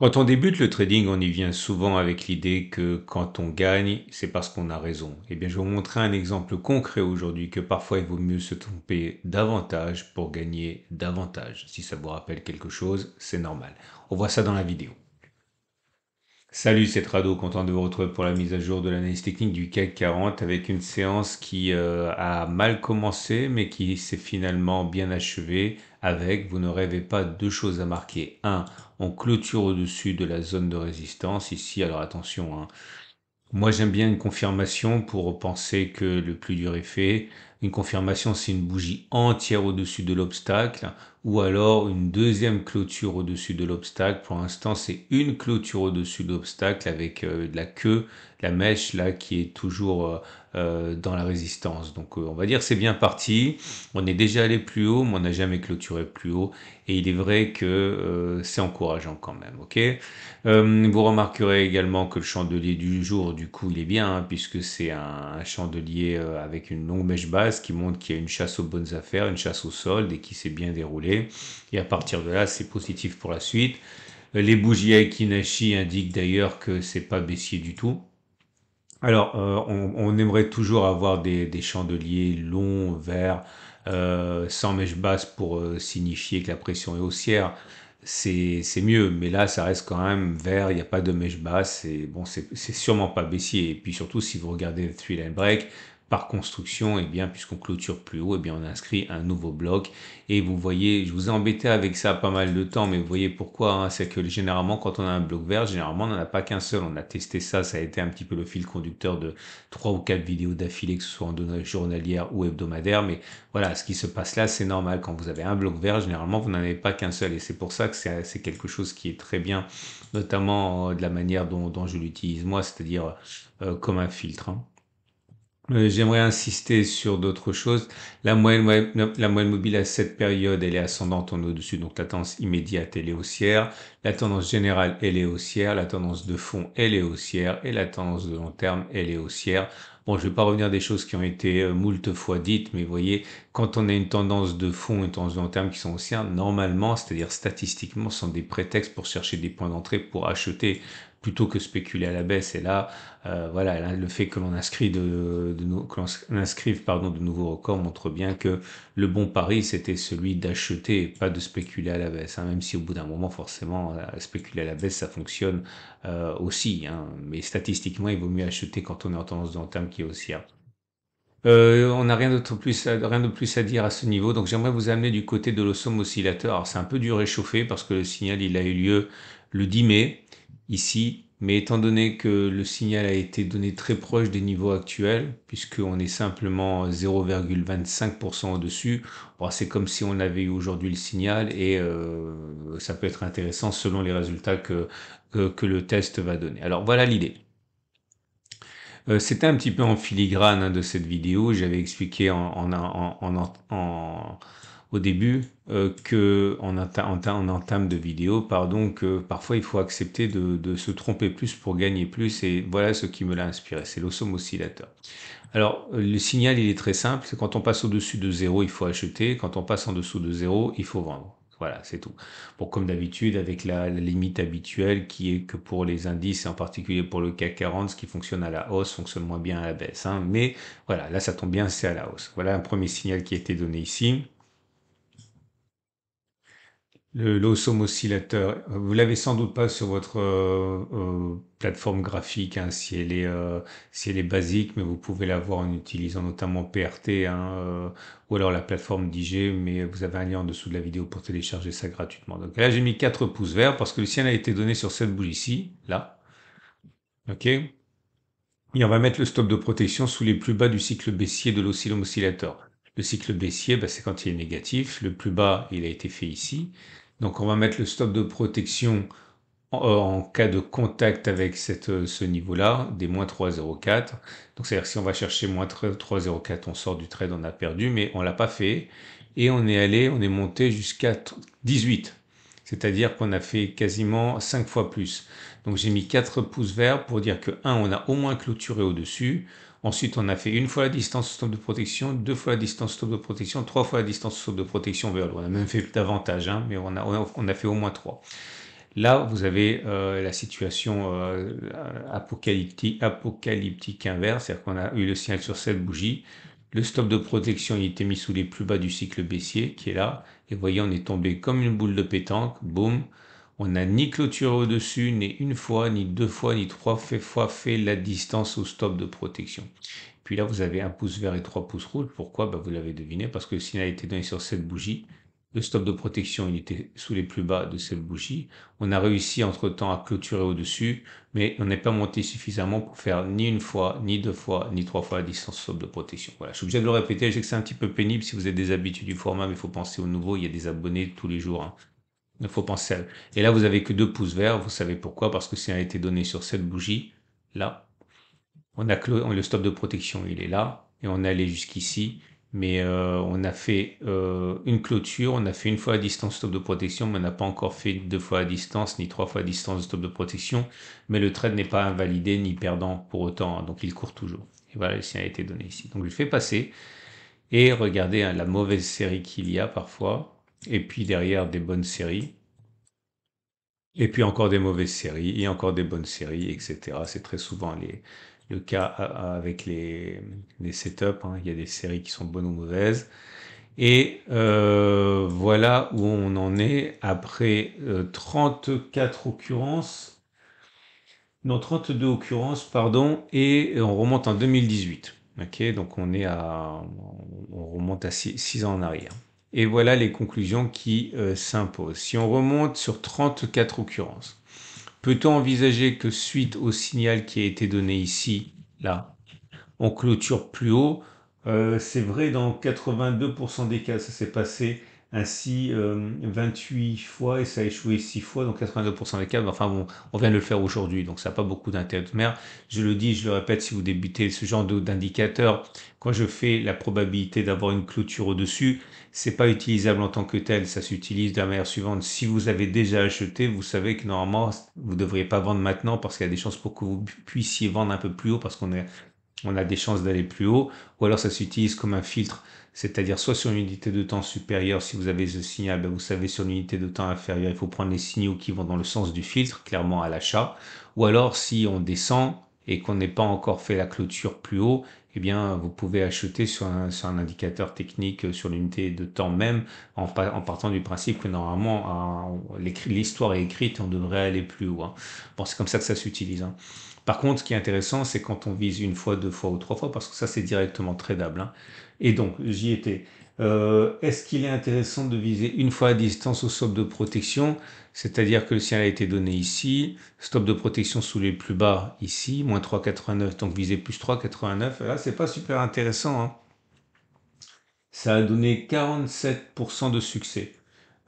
Quand on débute le trading, on y vient souvent avec l'idée que quand on gagne, c'est parce qu'on a raison. Eh bien, je vais vous montrer un exemple concret aujourd'hui que parfois il vaut mieux se tromper davantage pour gagner davantage. Si ça vous rappelle quelque chose, c'est normal. On voit ça dans la vidéo. Salut, c'est Trado, content de vous retrouver pour la mise à jour de l'analyse technique du CAC 40 avec une séance qui a mal commencé mais qui s'est finalement bien achevée avec, vous ne rêvez pas, deux choses à marquer. Un, on clôture au-dessus de la zone de résistance ici, alors attention, hein, moi, j'aime bien une confirmation pour penser que le plus dur est fait. Une confirmation, c'est une bougie entière au-dessus de l'obstacle, ou alors une deuxième clôture au-dessus de l'obstacle. Pour l'instant, c'est une clôture au-dessus de l'obstacle avec de la queue, la mèche là qui est toujours dans la résistance. Donc, on va dire c'est bien parti. On est déjà allé plus haut, mais on n'a jamais clôturé plus haut. Et il est vrai que c'est encourageant quand même. Ok. Vous remarquerez également que le chandelier du jour, du coup, il est bien, hein, puisque c'est un chandelier avec une longue mèche basse qui montre qu'il y a une chasse aux bonnes affaires, une chasse au solde et qui s'est bien déroulée. Et à partir de là, c'est positif pour la suite. Les bougies Aiki indiquent d'ailleurs que c'est pas baissier du tout. Alors, on aimerait toujours avoir des chandeliers longs, verts, sans mèche basse pour signifier que la pression est haussière. C'est mieux, mais là, ça reste quand même vert, il n'y a pas de mèche basse, et bon, c'est sûrement pas baissier. Et puis surtout, si vous regardez le three line break, par construction, eh bien, puisqu'on clôture plus haut, eh bien, on inscrit un nouveau bloc. Et vous voyez, je vous ai embêté avec ça pas mal de temps, mais vous voyez pourquoi, hein, c'est que généralement, quand on a un bloc vert, généralement, on n'en a pas qu'un seul. On a testé ça, ça a été un petit peu le fil conducteur de trois ou quatre vidéos d'affilée, que ce soit en données journalières ou hebdomadaires. Mais voilà, ce qui se passe là, c'est normal. Quand vous avez un bloc vert, généralement, vous n'en avez pas qu'un seul. Et c'est pour ça que c'est quelque chose qui est très bien, notamment de la manière dont je l'utilise moi, c'est-à-dire comme un filtre, hein. J'aimerais insister sur d'autres choses. La moyenne mobile à cette période, elle est ascendante, on est au-dessus, donc la tendance immédiate, elle est haussière. La tendance générale, elle est haussière. La tendance de fond, elle est haussière. Et la tendance de long terme, elle est haussière. Bon, je vais pas revenir des choses qui ont été moult fois dites, mais vous voyez, quand on a une tendance de fond et une tendance de long terme qui sont haussières, normalement, c'est-à-dire statistiquement, ce sont des prétextes pour chercher des points d'entrée pour acheter plutôt que spéculer à la baisse. Et là, voilà, là, le fait que l'on que l'on inscrive pardon, de nouveaux records montre bien que le bon pari, c'était celui d'acheter et pas de spéculer à la baisse, hein, même si au bout d'un moment, forcément, spéculer à la baisse, ça fonctionne aussi, hein, mais statistiquement, il vaut mieux acheter quand on est en tendance de long terme qui est haussière. On n'a rien de plus à dire à ce niveau, donc j'aimerais vous amener du côté de l'ossom oscillateur. Alors c'est un peu dur réchauffé parce que le signal il a eu lieu le 10 mai ici, mais étant donné que le signal a été donné très proche des niveaux actuels, puisqu'on est simplement 0,25% au-dessus, bon, c'est comme si on avait eu aujourd'hui le signal et ça peut être intéressant selon les résultats que le test va donner. Alors voilà l'idée. C'était un petit peu en filigrane hein, de cette vidéo. J'avais expliqué au début que en entame de vidéo, pardon, que parfois il faut accepter de se tromper plus pour gagner plus. Et voilà ce qui me l'a inspiré. C'est l'osum oscillateur. Alors, le signal, il est très simple. C'est quand on passe au-dessus de zéro, il faut acheter. Quand on passe en dessous de zéro, il faut vendre. Voilà, c'est tout. Bon, comme d'habitude, avec la limite habituelle qui est que pour les indices, et en particulier pour le CAC 40, ce qui fonctionne à la hausse fonctionne moins bien à la baisse, hein. Mais voilà, là, ça tombe bien, c'est à la hausse. Voilà un premier signal qui a été donné ici. L'Awesome Oscillateur, vous l'avez sans doute pas sur votre plateforme graphique, hein, si elle est basique, mais vous pouvez l'avoir en utilisant notamment PRT, hein, ou alors la plateforme d'IG, mais vous avez un lien en dessous de la vidéo pour télécharger ça gratuitement. Donc là, j'ai mis 4 pouces verts parce que le signal a été donné sur cette bougie-ci, là, ok? Et on va mettre le stop de protection sous les plus bas du cycle baissier de l'oscillum oscillateur. Le cycle baissier, bah, c'est quand il est négatif. Le plus bas, il a été fait ici. Donc on va mettre le stop de protection en cas de contact avec ce niveau-là, des moins 3,04. Donc c'est-à-dire que si on va chercher moins 3,04, on sort du trade, on a perdu, mais on l'a pas fait. Et on est monté jusqu'à 18. C'est-à-dire qu'on a fait quasiment 5 fois plus. Donc j'ai mis 4 pouces verts pour dire que 1, on a au moins clôturé au-dessus. Ensuite, on a fait une fois la distance stop de protection, deux fois la distance stop de protection, trois fois la distance stop de protection vers le haut. On a même fait davantage, hein, mais on a fait au moins 3. Là, vous avez la situation apocalyptique inverse, c'est-à-dire qu'on a eu le signal sur cette bougie. Le stop de protection, il était mis sous les plus bas du cycle baissier, qui est là. Et vous voyez, on est tombé comme une boule de pétanque. Boum. On n'a ni clôturé au-dessus, ni une fois, ni deux fois, ni trois fois fait la distance au stop de protection. Puis là, vous avez un pouce vert et trois pouces rouges. Pourquoi? Bah, vous l'avez deviné, parce que le signal a été donné sur cette bougie. Le stop de protection, il était sous les plus bas de cette bougie. On a réussi entre-temps à clôturer au-dessus, mais on n'est pas monté suffisamment pour faire ni une fois, ni deux fois, ni trois fois la distance stop de protection. Voilà, je suis obligé de le répéter, je sais que c'est un petit peu pénible si vous êtes des habitués du format, mais il faut penser au nouveau, il y a des abonnés tous les jours, hein. Il faut penser à eux. Et là, vous avez que deux pouces verts, vous savez pourquoi? Parce que ça a été donné sur cette bougie, là, le stop de protection, il est là, et on est allé jusqu'ici, mais on a fait une clôture, on a fait une fois la distance stop de protection, mais on n'a pas encore fait deux fois la distance, ni trois fois la distance de stop de protection, mais le trade n'est pas invalidé, ni perdant pour autant, hein, donc il court toujours. Et voilà, le signal a été donné ici. Donc je le fais passer, et regardez hein, la mauvaise série qu'il y a parfois, et puis derrière des bonnes séries, et puis encore des mauvaises séries, et encore des bonnes séries, etc. C'est très souvent le cas avec les setups, hein. Il y a des séries qui sont bonnes ou mauvaises. Et voilà où on en est après 34 occurrences, non 32 occurrences, pardon, et on remonte en 2018. Ok, donc on remonte à 6 ans en arrière. Et voilà les conclusions qui s'imposent. Si on remonte sur 34 occurrences, peut-on envisager que suite au signal qui a été donné ici, là, on clôture plus haut? C'est vrai dans 82% des cas, ça s'est passé ainsi 28 fois et ça a échoué 6 fois, donc 82% des cas. Mais enfin bon, on vient de le faire aujourd'hui, donc ça n'a pas beaucoup d'intérêt. Mais je le dis, je le répète, si vous débutez ce genre d'indicateur, quand je fais la probabilité d'avoir une clôture au-dessus, c'est pas utilisable en tant que tel, ça s'utilise de la manière suivante. Si vous avez déjà acheté, vous savez que normalement, vous ne devriez pas vendre maintenant parce qu'il y a des chances pour que vous puissiez vendre un peu plus haut parce on a des chances d'aller plus haut, ou alors ça s'utilise comme un filtre, c'est-à-dire soit sur une unité de temps supérieure, si vous avez ce signal, ben vous savez sur une unité de temps inférieure, il faut prendre les signaux qui vont dans le sens du filtre, clairement à l'achat, ou alors si on descend et qu'on n'est pas encore fait la clôture plus haut, eh bien vous pouvez acheter sur un indicateur technique sur l'unité de temps même, en partant du principe que normalement l'histoire est écrite et on devrait aller plus haut, hein. Bon, c'est comme ça que ça s'utilise, hein. Par contre, ce qui est intéressant, c'est quand on vise une fois, deux fois ou trois fois, parce que ça, c'est directement tradable, hein. Et donc, j'y étais. Est-ce qu'il est intéressant de viser une fois à distance au stop de protection? C'est-à-dire que le signal a été donné ici, stop de protection sous les plus bas ici, moins 3,89, donc viser plus 3,89. Là, c'est pas super intéressant, hein. Ça a donné 47% de succès.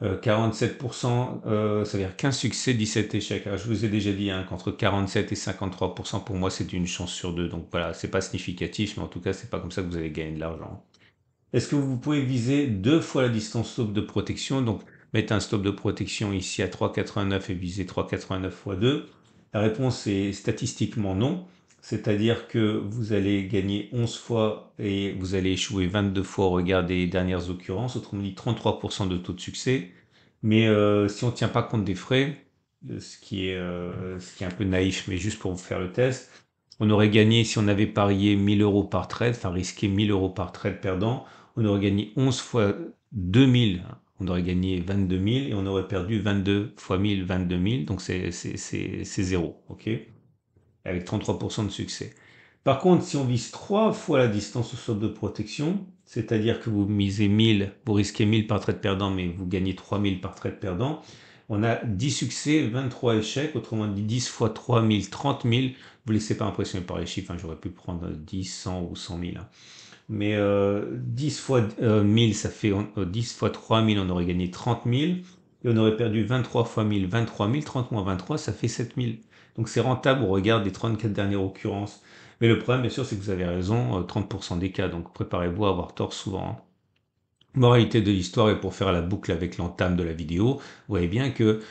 47%, ça veut dire 15 succès, 17 échecs. Alors, je vous ai déjà dit hein, qu'entre 47 et 53%, pour moi, c'est une chance sur deux. Donc voilà, c'est pas significatif, mais en tout cas, c'est pas comme ça que vous allez gagner de l'argent. Est-ce que vous pouvez viser deux fois la distance stop de protection? Donc, mettre un stop de protection ici à 3,89 et viser 3,89 fois 2. La réponse est statistiquement non. C'est-à-dire que vous allez gagner 11 fois et vous allez échouer 22 fois au regard des dernières occurrences, autrement dit 33% de taux de succès. Mais si on ne tient pas compte des frais, ce qui est un peu naïf, mais juste pour vous faire le test, on aurait gagné, si on avait parié 1000 euros par trade, enfin risqué 1000 euros par trade perdant, on aurait gagné 11 fois 2000, on aurait gagné 22 000 et on aurait perdu 22 fois 1000, 22 000, donc c'est zéro, ok? Avec 33% de succès. Par contre, si on vise 3 fois la distance au stop de protection, c'est-à-dire que vous misez 1000, vous risquez 1000 par trade perdant, mais vous gagnez 3000 par trade perdant, on a 10 succès, 23 échecs, autrement dit 10 fois 3000, 30 000. Vous ne laissez pas impressionner par les chiffres, hein, j'aurais pu prendre 10, 100 ou 100 000, hein. Mais 10 fois 1000, ça fait 10 fois 3000, on aurait gagné 30 000. Et on aurait perdu 23 fois 1000, 23 000. 30 moins 23, ça fait 7000. Donc c'est rentable au regard des 34 dernières occurrences. Mais le problème, bien sûr, c'est que vous avez raison, 30% des cas. Donc préparez-vous à avoir tort souvent, hein. Moralité de l'histoire, et pour faire la boucle avec l'entame de la vidéo, vous voyez bien que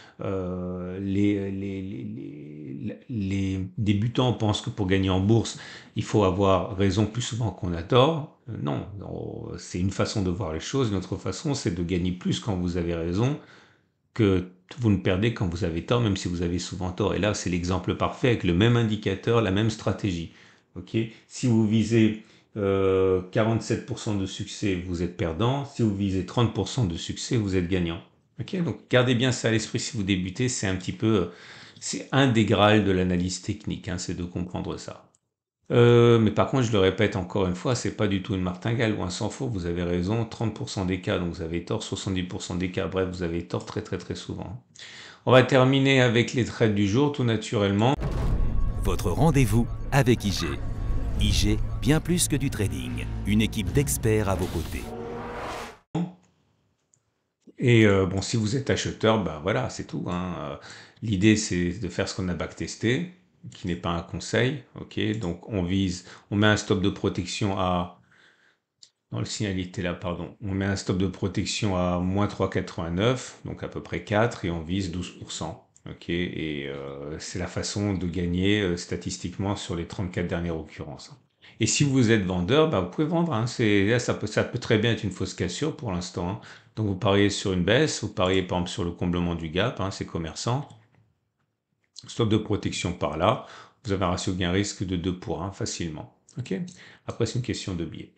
les débutants pensent que pour gagner en bourse, il faut avoir raison plus souvent qu'on a tort. Non, c'est une façon de voir les choses. Une autre façon, c'est de gagner plus quand vous avez raison que vous ne perdez quand vous avez tort, même si vous avez souvent tort. Et là, c'est l'exemple parfait avec le même indicateur, la même stratégie. Ok. Si vous visez 47% de succès, vous êtes perdant. Si vous visez 30% de succès, vous êtes gagnant. Ok. Donc, gardez bien ça à l'esprit si vous débutez. C'est un petit peu, c'est un des grâles de l'analyse technique, hein, c'est de comprendre ça. Mais par contre, je le répète encore une fois, c'est pas du tout une martingale ou un sans faux. Vous avez raison, 30% des cas, donc vous avez tort, 70% des cas, bref, vous avez tort très très très souvent. On va terminer avec les trades du jour, tout naturellement. Votre rendez-vous avec IG. IG, bien plus que du trading. Une équipe d'experts à vos côtés. Et bon, si vous êtes acheteur, bah voilà, c'est tout, hein. L'idée, c'est de faire ce qu'on a backtesté, qui n'est pas un conseil, ok? Donc on vise, on met un stop de protection à, dans le signal il était là, pardon, on met un stop de protection à moins 3,89, donc à peu près 4, et on vise 12%. Ok, et c'est la façon de gagner statistiquement sur les 34 dernières occurrences. Et si vous êtes vendeur, bah, vous pouvez vendre, hein. Là, ça peut très bien être une fausse cassure pour l'instant, hein. Donc vous pariez sur une baisse, vous pariez par exemple sur le comblement du gap, hein, c'est commerçant. Stop de protection par là, vous avez un ratio gain-risque de 2 pour 1 facilement. Ok. Après, c'est une question de biais.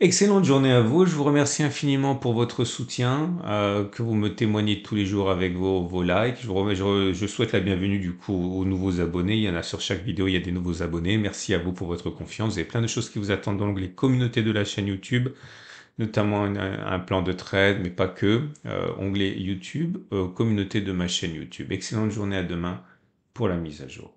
Excellente journée à vous. Je vous remercie infiniment pour votre soutien, que vous me témoignez tous les jours avec vos likes. Je souhaite la bienvenue du coup aux nouveaux abonnés. Il y en a sur chaque vidéo, il y a des nouveaux abonnés. Merci à vous pour votre confiance. Vous avez plein de choses qui vous attendent dans l'onglet communauté de la chaîne YouTube, notamment un plan de trade, mais pas que. Onglet YouTube, communauté de ma chaîne YouTube. Excellente journée, à demain pour la mise à jour.